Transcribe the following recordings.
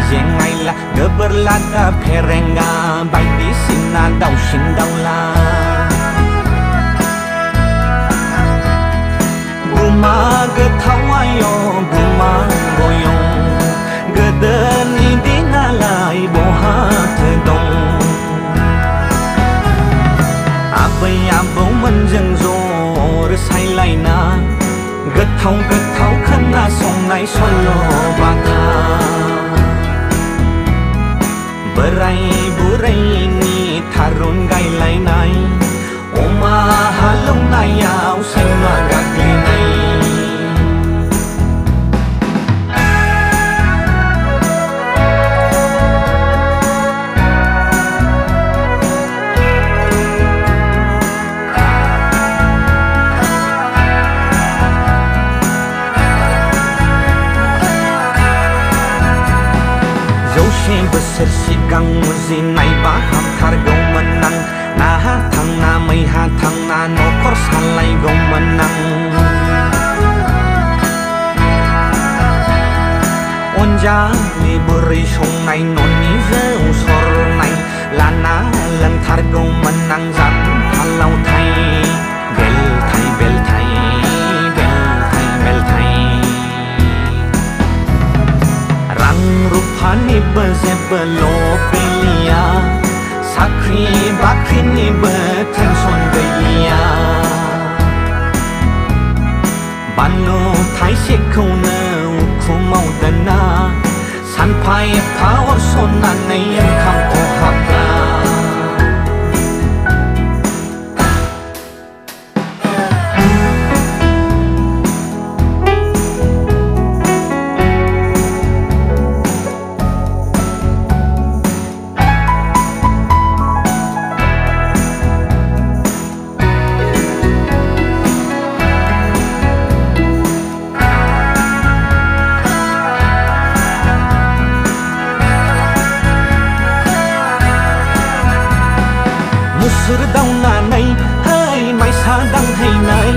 jengaila geberlada perenga baidisina daushin daula guma getawayo guma goyong gedeni dinalai boha tedong abai abau menjeng jor saइलायना गोथाव गोथाव खोनासंनाय सल' बाथा बोराय बुरैनि थारुन गायलायनाय अमा हालौनायाव सैमा गाग्लिनाय बोसोर सिगां मुजिनाय बा हामथारगौमोन आं नाहा थांना मैहा थांना न'खर सालायगौमोन आं अनजालि बुरै संनाय न'नि जौ सरनाय लाना लोंथारगौमोन आं जानफालावथाय बेलथाय बेलथाय बेलथाय बेलथाय रां रुफानिबो जेबो लब गैलिया साख्रि बाख्रिनिबो टेनसन गैलिया बानलु थाइसेखौनो उखुमाव दोनना सानफा एफा अरसननानै ओंखाम खहाबग्रा मुसुर दावनानै है माइसा दांहैनाय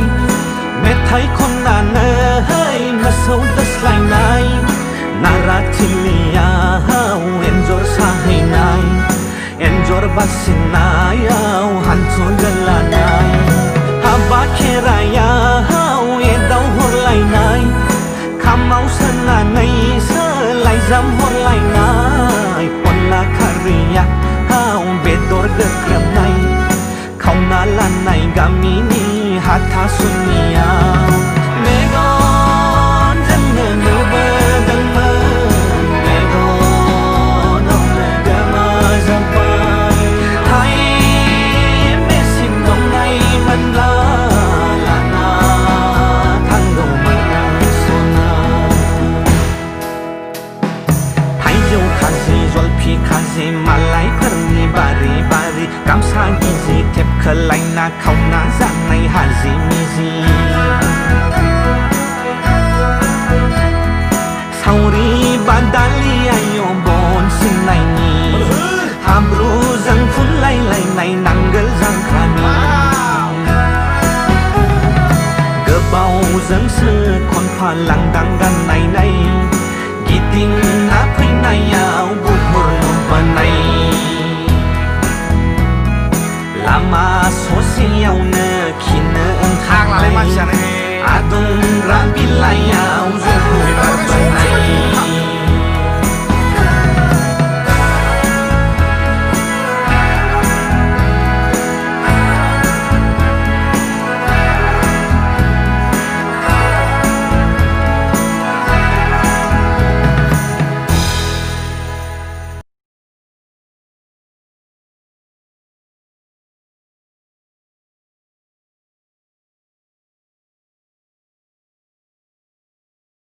मेथाइ खननानै मोसौ दोस्लायनाय नाराथिलियाव एन्जर साहैनाय एन्जर बासिनायाव हान्थु दोलानाय हाबा खेरायाव एदाव हरलायनाय खामाव सोनानै सोलायजाम हरलायनाय अनला खारैया बेदर गोग्रोमनाय खावना लानाय गामिनि हाथासुनियाव मेगनजोंनो नुबोदोंमोन मेगनावनो गोमाजोब्बाय हाय बेसिम दंनायमोनब्ला लाना थांगौमोन आं सना थाइजौ खाजि जलफि खाजि मालायफोरनि बारि बारि गामसा गिजि थेबखोलायना खावना जानाय हाजि मिजि सावरि बादालियाव बन सिननायनि हाब्रुजों फुनलायलायनाय नांगोल जांख्रानि गोबावजोंसो खनफा लांदां गाननायनाय गिदिंना फैनायाव बुहुर नुबोनाय लामा ससेयावनो खिनो ओंखारनाय आदुंग्रा बिलाइयाव ज'हैबाय